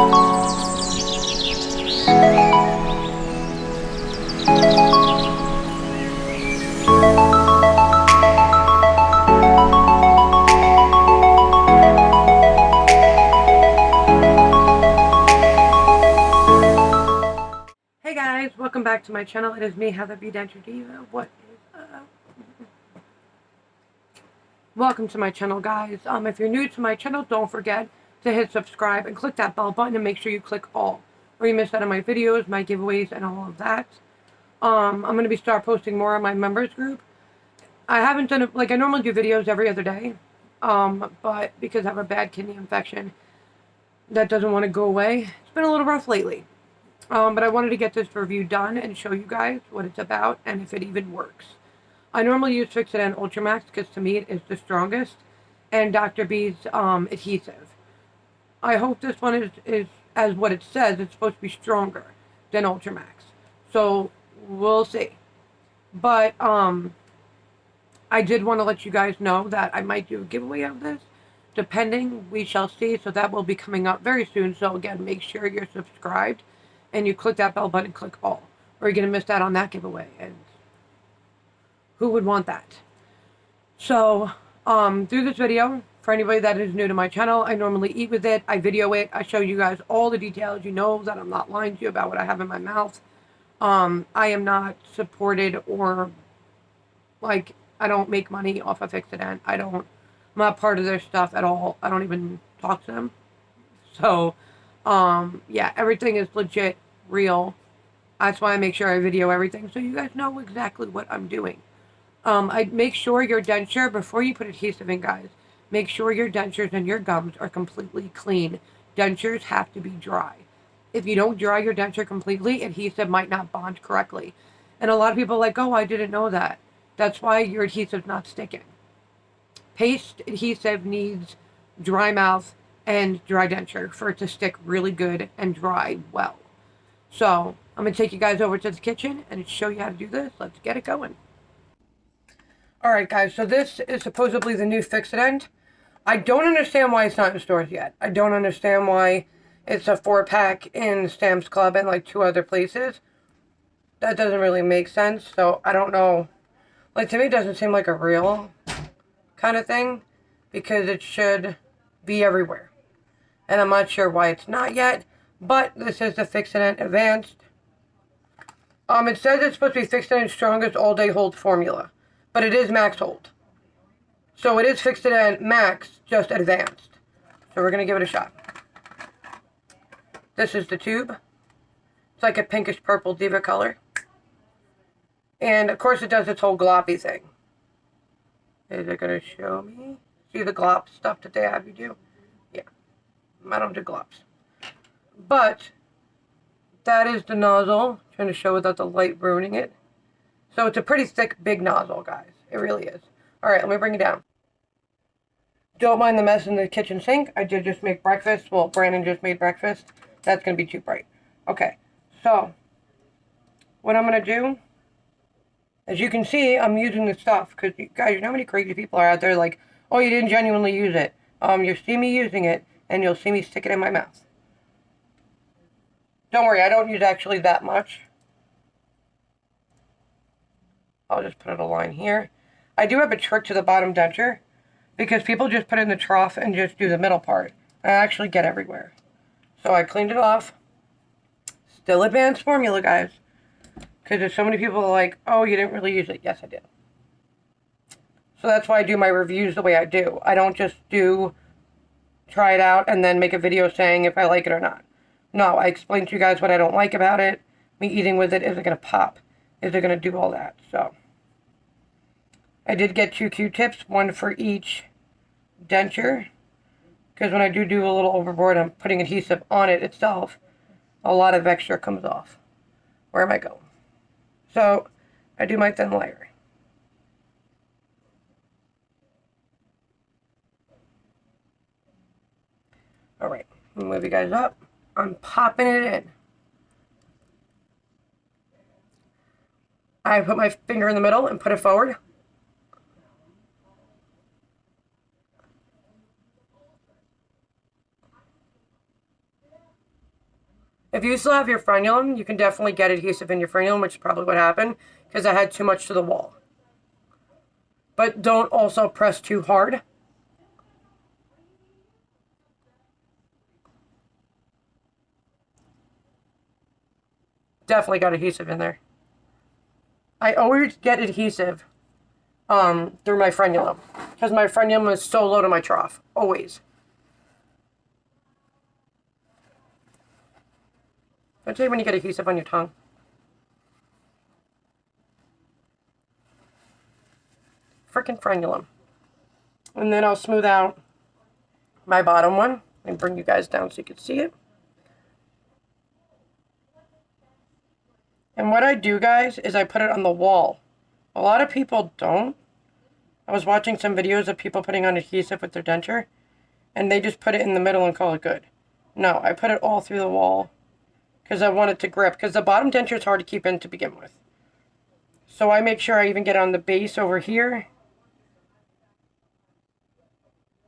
Hey guys, welcome back to my channel. It is me, Heather B. Denture Diva. Welcome to my channel, guys. If you're new to my channel, don't forget to hit subscribe and click that bell button and make sure you click all, or you miss out on my videos, my giveaways, and all of that. I'm going to be start posting more on my members group. I haven't done it, like I normally do videos every other day, but because I have a bad kidney infection that doesn't want to go away, it's been a little rough lately. But I wanted to get this review done and show you guys what it's about and if it even works. I normally use Fixodent Ultramax because to me it is the strongest, and Dr. B's adhesive. I hope this one is as what it says. It's supposed to be stronger than Ultramax. So we'll see. But I did want to let you guys know that I might do a giveaway of this. Depending, we shall see. So that will be coming up very soon. So again, make sure you're subscribed and you click that bell button and click all, or you're going to miss out on that giveaway, and who would want that? So, through this video, for anybody that is new to my channel, I normally eat with it, I video it, I show you guys all the details. You know that I'm not lying to you about what I have in my mouth. I am not supported or, like, I don't make money off of Fixodent. I'm not part of their stuff at all. I don't even talk to them. So, yeah, everything is legit, real. That's why I make sure I video everything so you guys know exactly what I'm doing. I make sure your denture, before you put adhesive in, guys, make sure your dentures and your gums are completely clean. Dentures have to be dry. If you don't dry your denture completely, adhesive might not bond correctly. And a lot of people are like, oh, I didn't know that. That's why your adhesive's not sticking. Paste adhesive needs dry mouth and dry denture for it to stick really good and dry well. So I'm going to take you guys over to the kitchen and show you how to do this. Let's get it going. Alright guys, so this is supposedly the new Fixodent. I don't understand why it's not in stores yet. I don't understand why it's a 4-pack in Sam's Club and like 2 other places. That doesn't really make sense, so I don't know. Like, to me it doesn't seem like a real kind of thing, because it should be everywhere. And I'm not sure why it's not yet, but this is the Fixodent Advanced. It says it's supposed to be Fixodent's strongest all-day hold formula, but it is max hold. So it is Fixodent Max, just advanced. So we're going to give it a shot. This is the tube. It's like a pinkish purple Diva color. And of course it does its whole gloppy thing. Is it going to show me? See the glop stuff that they have you do? Yeah. I don't do glops. But that is the nozzle. I'm trying to show without the light ruining it. So it's a pretty thick, big nozzle, guys. It really is. Alright, let me bring it down. Don't mind the mess in the kitchen sink. I did just make breakfast. Well, Brandon just made breakfast. That's going to be too bright. Okay, so what I'm going to do, as you can see, I'm using this stuff because, guys, you know how many crazy people are out there like, oh, you didn't genuinely use it. You'll see me using it, and you'll see me stick it in my mouth. Don't worry, I don't use actually that much. I'll just put a line here. I do have a trick to the bottom denture, because people just put it in the trough and just do the middle part. I actually get everywhere. So I cleaned it off. Still advanced formula, guys. Because there's so many people like, oh, you didn't really use it. Yes, I did. So that's why I do my reviews the way I do. I don't just try it out and then make a video saying if I like it or not. No, I explain to you guys what I don't like about it. Me eating with it, is it going to pop? Is it going to do all that? So I did get 2 Q-tips, one for each denture. Because when I do a little overboard, I'm putting adhesive on it itself. A lot of extra comes off. Where am I going? So I do my thin layer. Alright, move you guys up. I'm popping it in. I put my finger in the middle and put it forward. If you still have your frenulum, you can definitely get adhesive in your frenulum, which is probably what happened, because I had too much to the wall. But don't also press too hard. Definitely got adhesive in there. I always get adhesive through my frenulum, because my frenulum is so low to my trough. Always. Don't you hate when you get adhesive on your tongue? Frickin' frenulum. And then I'll smooth out my bottom one and bring you guys down so you can see it. And what I do, guys, is I put it on the wall. A lot of people don't. I was watching some videos of people putting on adhesive with their denture, and they just put it in the middle and call it good. No, I put it all through the wall because I want it to grip, because the bottom denture is hard to keep in to begin with. So I make sure I even get on the base over here.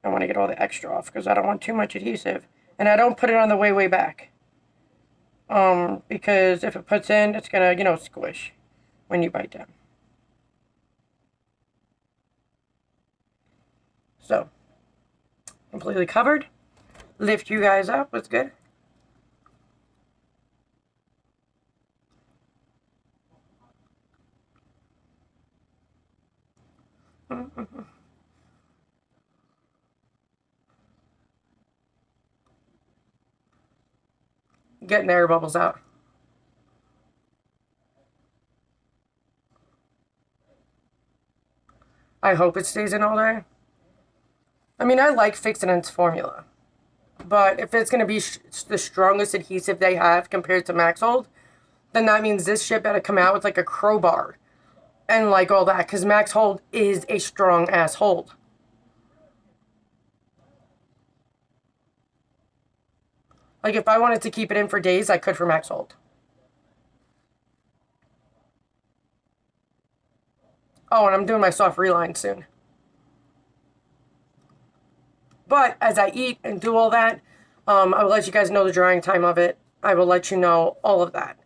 I want to get all the extra off because I don't want too much adhesive. And I don't put it on the way back. Because if it puts in, it's going to, you know, squish when you bite down. So, completely covered. Lift you guys up. That's good. Getting the air bubbles out. I hope it stays in all day. I mean, I like Fixodent's formula. But if it's going to be the strongest adhesive they have compared to Max Hold, then that means this shit better come out with like a crowbar and like all that, because Max Hold is a strong ass hold. Like if I wanted to keep it in for days, I could for Max Hold. Oh, and I'm doing my soft reline soon. But as I eat and do all that, I will let you guys know the drying time of it. I will let you know all of that.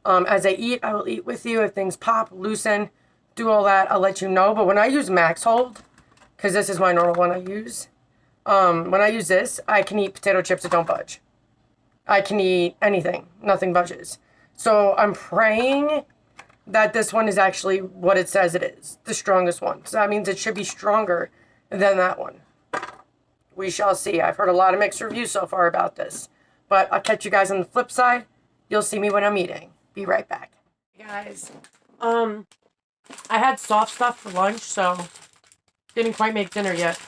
As I eat, I will eat with you. If things pop, loosen, do all that, I'll let you know. But when I use Max Hold, because this is my normal one I use, when I use this, I can eat potato chips that don't budge. I can eat anything. Nothing budges. So I'm praying that this one is actually what it says it is. The strongest one. So that means it should be stronger than that one. We shall see. I've heard a lot of mixed reviews so far about this. But I'll catch you guys on the flip side. You'll see me when I'm eating. Be right back. Hey guys, I had soft stuff for lunch, so didn't quite make dinner yet.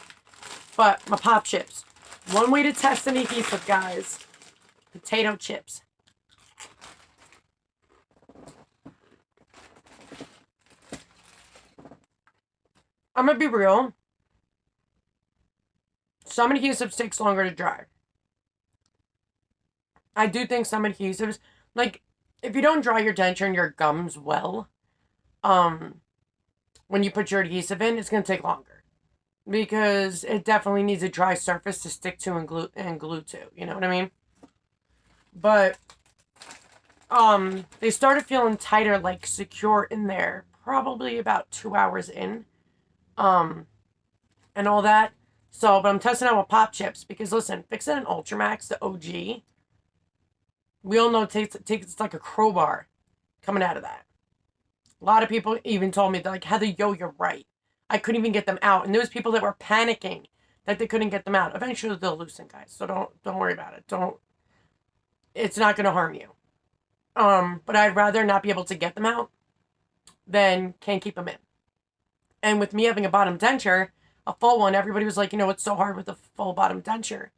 But my pop chips. One way to test an adhesive, guys. Potato chips. I'm gonna be real. Some adhesives takes longer to dry. I do think some adhesives, like, if you don't dry your denture and your gums well, when you put your adhesive in, it's going to take longer. Because it definitely needs a dry surface to stick to and glue to. You know what I mean? But, they started feeling tighter, like, secure in there, probably about 2 hours in. And all that. So, but I'm testing out with pop chips because, listen, Fixodent Ultramax, the OG, we all know it takes like a crowbar coming out of that. A lot of people even told me, they're like, Heather, yo, you're right. I couldn't even get them out. And there was people that were panicking that they couldn't get them out. Eventually, they'll loosen, guys. So don't worry about it. It's not going to harm you. But I'd rather not be able to get them out than can't keep them in. And with me having a bottom denture, a full one, everybody was like, you know, it's so hard with a full bottom denture.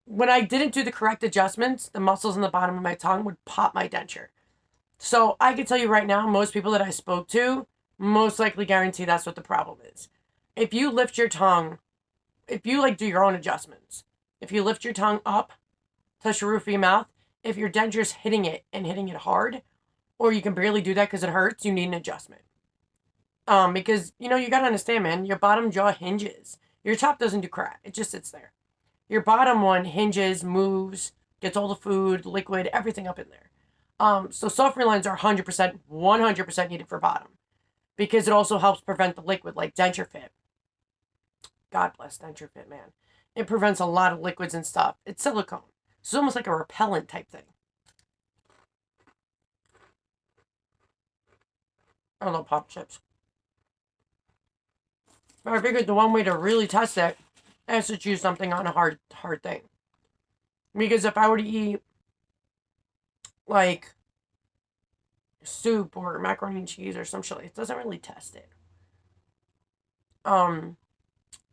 When I didn't do the correct adjustments, the muscles in the bottom of my tongue would pop my denture. So I can tell you right now, most people that I spoke to most likely guarantee that's what the problem is. If you lift your tongue, if you like do your own adjustments, if you lift your tongue up, touch the roof of your mouth, if your denture's hitting it and hitting it hard, or you can barely do that because it hurts, you need an adjustment. Because, you know, you got to understand, man, your bottom jaw hinges. Your top doesn't do crap. It just sits there. Your bottom one hinges, moves, gets all the food, liquid, everything up in there. So soft relines are 100%, 100% needed for bottom because it also helps prevent the liquid, like Denture Fit. God bless Denture Fit, man. It prevents a lot of liquids and stuff. It's silicone. It's almost like a repellent type thing. I love pop chips. But I figured the one way to really test it is to choose something on a hard thing. Because if I were to eat, like, soup or macaroni and cheese or some shit, it doesn't really test it.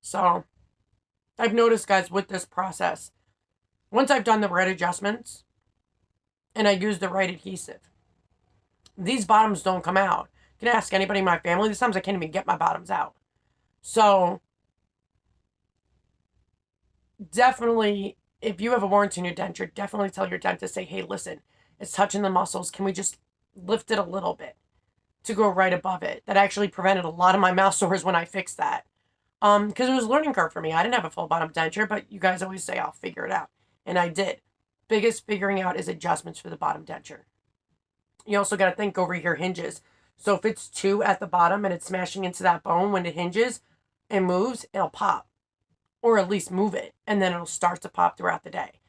So I've noticed, guys, with this process, once I've done the right adjustments and I use the right adhesive, these bottoms don't come out. You can ask anybody in my family. Sometimes I can't even get my bottoms out. So definitely, if you have a warranty in your denture, definitely tell your dentist, say, hey, listen, it's touching the muscles. Can we just lift it a little bit to go right above it? That actually prevented a lot of my mouth sores when I fixed that. Because it was a learning curve for me. I didn't have a full bottom denture, but you guys always say I'll figure it out. And I did. Biggest figuring out is adjustments for the bottom denture. You also got to think over your hinges. So if it's 2 at the bottom and it's smashing into that bone when it hinges and moves, it'll pop. Or at least move it. And then it'll start to pop throughout the day.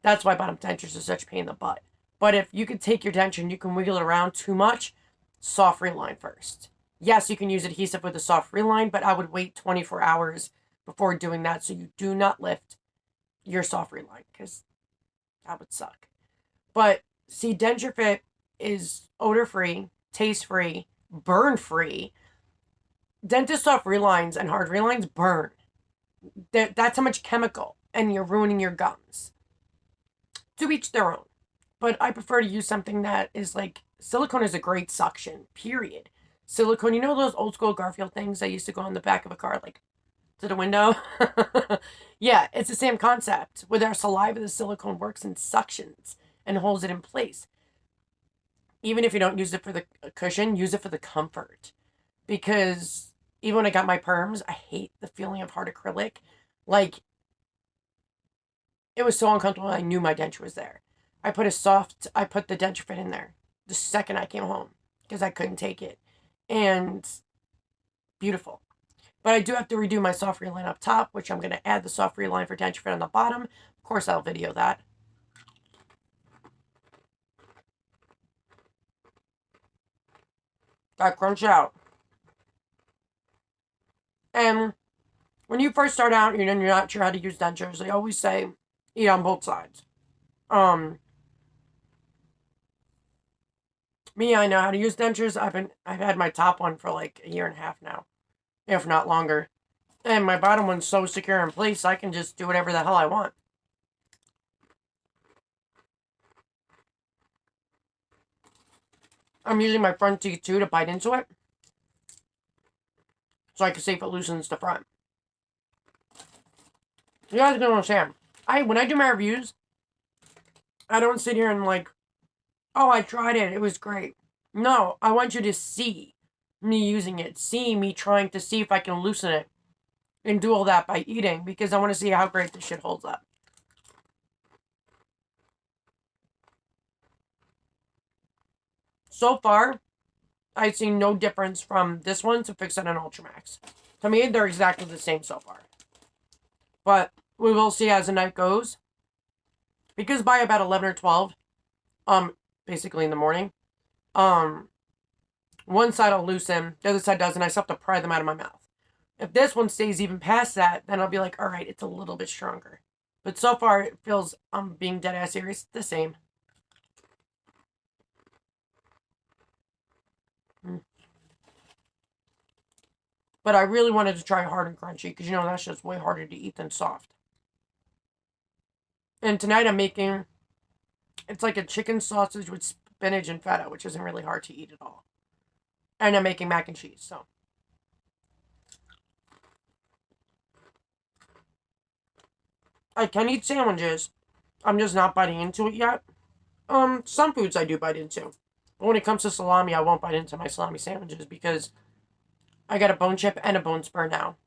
That's why bottom dentures are such a pain in the butt. But if you can take your denture and you can wiggle it around too much, soft reline first. Yes, you can use adhesive with a soft reline, but I would wait 24 hours before doing that so you do not lift your soft reline because that would suck. But see, Denture Fit is odor-free, taste-free, burn-free. Dentist soft relines and hard relines burn. That's how much chemical, and you're ruining your gums. To each their own. But I prefer to use something that is like, silicone is a great suction, period. Silicone, you know those old school Garfield things that used to go on the back of a car, like, to the window? Yeah, it's the same concept. With our saliva, the silicone works and suctions and holds it in place. Even if you don't use it for the cushion, use it for the comfort. Because even when I got my perms, I hate the feeling of hard acrylic. Like, it was so uncomfortable. I knew my denture was there. I put the Denture Fit in there the second I came home because I couldn't take it. And beautiful. But I do have to redo my soft reline up top, which I'm going to add the soft reline for Denture Fit on the bottom. Of course, I'll video that. Got crunch out. And when you first start out, you're not sure how to use dentures, they always say, eat on both sides. Me, I know how to use dentures. I've had my top one for like a year and a half now, if not longer. And my bottom one's so secure in place, I can just do whatever the hell I want. I'm using my front teeth too to bite into it, so I can see if it loosens the front. You guys don't understand. When I do my reviews, I don't sit here and like, oh, I tried it, it was great. No, I want you to see me using it. See me trying to see if I can loosen it. And do all that by eating. Because I want to see how great this shit holds up. So far, I've seen no difference from this one to Fixodent Ultramax. To me, they're exactly the same so far. But we will see as the night goes. Because by about 11 or 12, basically in the morning, one side will loosen, the other side doesn't. I still have to pry them out of my mouth. If this one stays even past that, then I'll be like, all right, it's a little bit stronger. But so far, it feels, I'm being dead ass serious, the same. But I really wanted to try hard and crunchy, because you know that's just way harder to eat than soft. And tonight I'm making, it's like a chicken sausage with spinach and feta, which isn't really hard to eat at all. And I'm making mac and cheese, so. I can eat sandwiches. I'm just not biting into it yet. Some foods I do bite into. But when it comes to salami, I won't bite into my salami sandwiches because I got a bone chip and a bone spur now.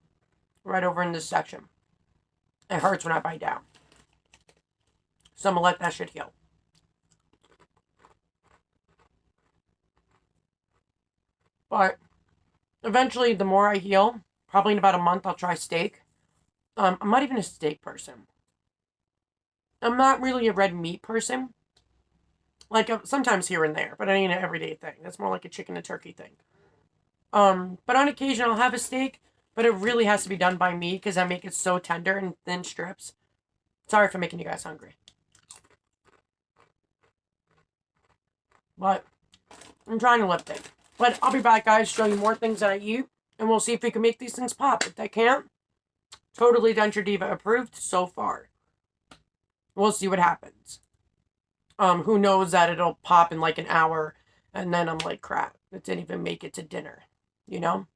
Right over in this section. It hurts when I bite down. So I'm going to let that shit heal. But eventually, the more I heal, probably in about a month, I'll try steak. I'm not even a steak person. I'm not really a red meat person. Like, sometimes here and there, but it ain't an everyday thing. That's more like a chicken and turkey thing. But on occasion, I'll have a steak, but it really has to be done by me because I make it so tender in thin strips. Sorry for making you guys hungry. But I'm trying to lift it. But I'll be back, guys, show you more things that I eat, and we'll see if we can make these things pop. If they can't, totally Denture Diva approved so far. We'll see what happens. Who knows that it'll pop in like an hour, and then I'm like, crap, it didn't even make it to dinner, you know?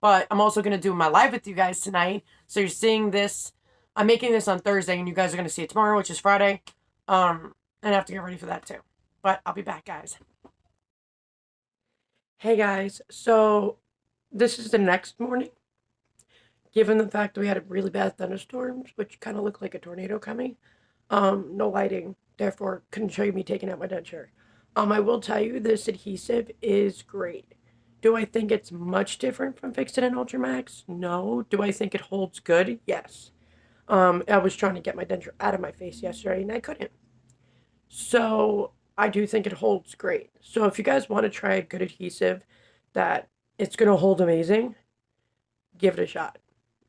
But I'm also going to do my live with you guys tonight, so you're seeing this. I'm making this on Thursday, and you guys are going to see it tomorrow, which is Friday. And I have to get ready for that too. But I'll be back, guys. Hey guys, so this is the next morning. Given the fact that we had really bad thunderstorms, which kind of looked like a tornado coming, no lighting, therefore couldn't show you me taking out my denture. I will tell you this adhesive is great. Do I think it's much different from Fixodent Ultramax? No. Do I think it holds good? Yes. I was trying to get my denture out of my face yesterday and I couldn't. So I do think it holds great. So if you guys want to try a good adhesive that it's going to hold amazing, give it a shot.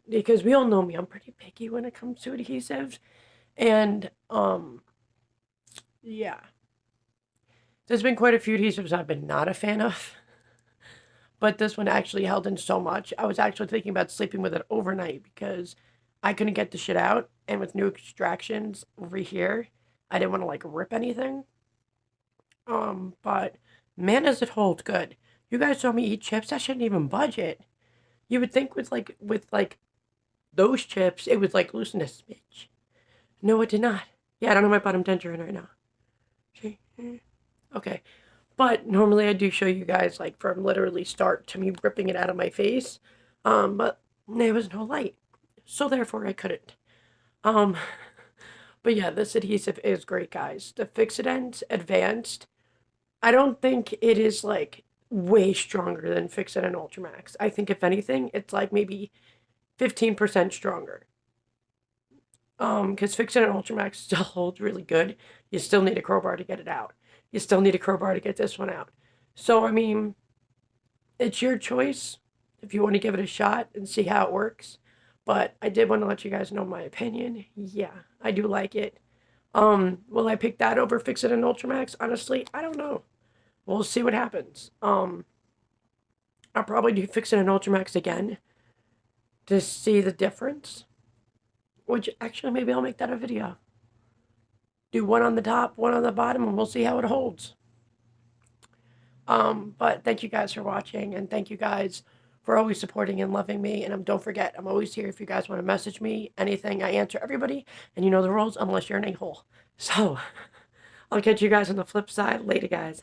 Because we all know me, I'm pretty picky when it comes to adhesives. And, yeah. There's been quite a few adhesives I've been not a fan of. But this one actually held in so much. I was actually thinking about sleeping with it overnight because I couldn't get the shit out. And with new extractions over here, I didn't want to, like, rip anything. But man, does it hold good. You guys saw me eat chips. I shouldn't even budge it. You would think with those chips, it would like loosen a smidge. No, it did not. Yeah, I don't have my bottom denture in right now. See? Okay. But normally I do show you guys like from literally start to me ripping it out of my face. But there was no light. So therefore I couldn't. But yeah, this adhesive is great, guys. The Fixodent Advanced, I don't think it is like way stronger than Fixodent Ultramax. I think if anything, it's like maybe 15% stronger. Because Fixodent Ultramax still holds really good. You still need a crowbar to get it out. You still need a crowbar to get this one out. So, I mean, it's your choice if you want to give it a shot and see how it works. But I did want to let you guys know my opinion. Yeah, I do like it. Will I pick that over Fixodent Ultramax? Honestly, I don't know. We'll see what happens. I'll probably do Fixodent Ultramax again to see the difference. Which, actually, maybe I'll make that a video. Do one on the top, one on the bottom, and we'll see how it holds. But thank you guys for watching, and thank you guys for always supporting and loving me. And don't forget, I'm always here if you guys want to message me, anything. I answer everybody, and you know the rules, unless you're an a-hole. So, I'll catch you guys on the flip side. Later, guys.